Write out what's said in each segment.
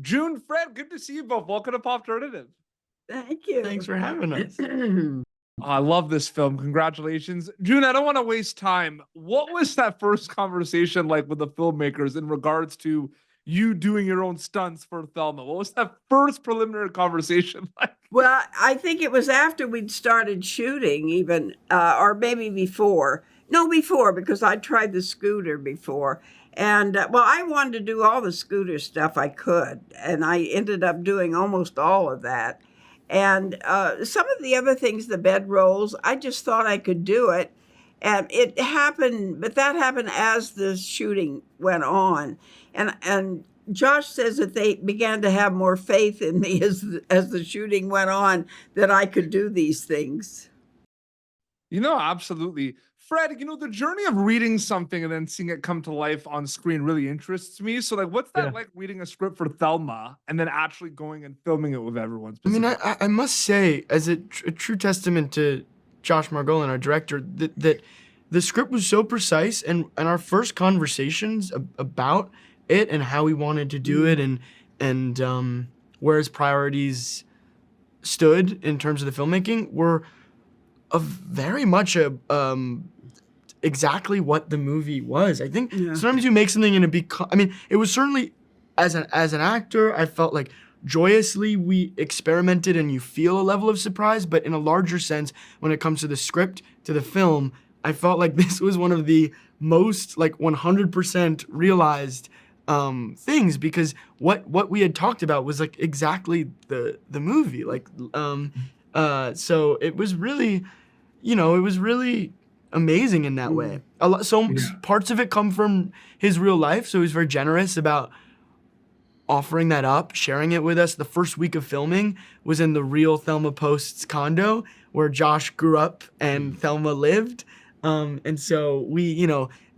June, Fred, good to see you both. Welcome to Pop Alternative. Thank you. Thanks for having us. Oh, I love this film. Congratulations. June, I don't want to waste time. What was that first conversation like with the filmmakers in regards to you doing your own stunts for Thelma? What was that first preliminary conversation like? Well, I think it was after we'd started shooting even, or maybe before. No, before, because I tried the scooter before. And, well, I wanted to do all the scooter stuff I could, and I ended up doing almost all of that. And some of the other things, the bedrolls, I just thought I could do it. And it happened, but that happened as the shooting went on. And Josh says that they began to have more faith in me as the shooting went on, that I could do these things. Absolutely. Fred, the journey of reading something and then seeing it come to life on screen really interests me. So, like, what's that like reading a script for Thelma and then actually going and filming it with everyone? I mean, I must say, as a true testament to Josh Margolin, our director, that the script was so precise, and our first conversations about it and how we wanted to do it and where his priorities stood in terms of the filmmaking were very much exactly what the movie was. I think sometimes you make something and it was certainly, as an actor, I felt like joyously we experimented and you feel a level of surprise, but in a larger sense, when it comes to the script, to the film, I felt like this was one of the most 100% realized things, because what we had talked about was like exactly the movie. So it was really, amazing in that way. Parts of it come from his real life, so he's very generous about offering that up, sharing it with us. The first week of filming was in the real Thelma Post's condo where Josh grew up and Thelma lived. And so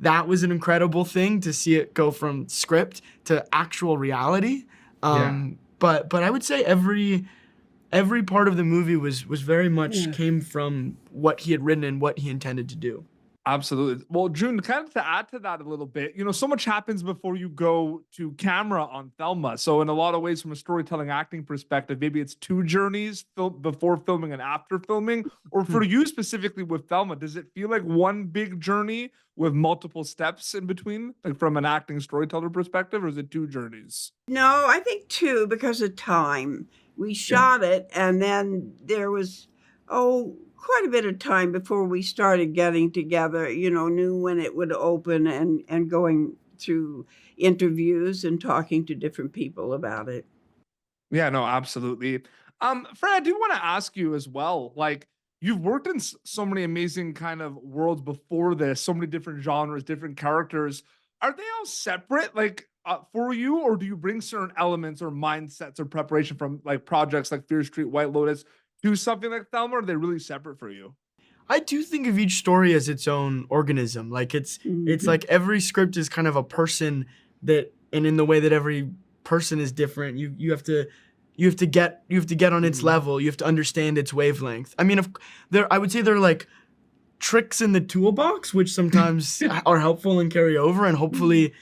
that was an incredible thing to see it go from script to actual reality. But I would say every part of the movie was very much came from what he had written and what he intended to do. Absolutely. Well, June, kind of to add to that a little bit, so much happens before you go to camera on Thelma. So in a lot of ways, from a storytelling acting perspective, maybe it's two journeys before filming and after filming. Or for you specifically with Thelma, does it feel like one big journey with multiple steps in between, like from an acting storyteller perspective, or is it two journeys? No, I think two, because of time. We shot it, and then there was, quite a bit of time before we started getting together, knew when it would open and going through interviews and talking to different people about it. Yeah, no, absolutely. Fred, I do want to ask you as well, like, you've worked in so many amazing kind of worlds before this, so many different genres, different characters. Are they all separate, for you, or do you bring certain elements or mindsets or preparation from like projects like Fear Street, White Lotus to something like Thelma, or are they really separate for you? I do think of each story as its own organism. Like it's like every script is kind of a person and in the way that every person is different, you have to get on its level. You have to understand its wavelength. I mean, I would say they're like tricks in the toolbox, which sometimes are helpful and carry over, and hopefully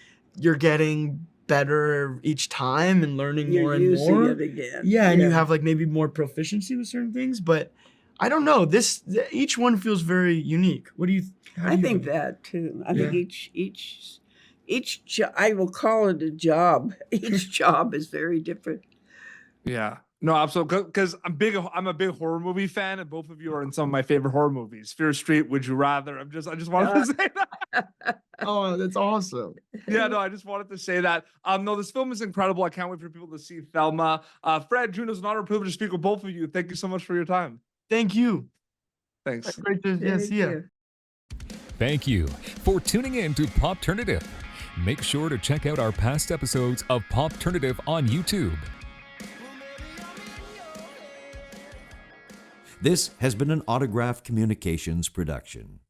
you're getting better each time and learning more and more. You're using it again. Yeah, and you have like maybe more proficiency with certain things, but I don't know. Each one feels very unique. What do you? I think that too. I think each I will call it a job. Each job is very different. Yeah. No, absolutely. Because I'm a big horror movie fan, and both of you are in some of my favorite horror movies. Fear Street, Would You Rather? I just wanted to say that. Oh, that's awesome. Yeah, no, I just wanted to say that. No, this film is incredible. I can't wait for people to see Thelma. Fred, June, it's an honor and privilege to speak with both of you. Thank you so much for your time. Thank you. Thanks. Great to see you. Thank you for tuning in to Popternative. Make sure to check out our past episodes of Popternative on YouTube. This has been an Autograph Communications production.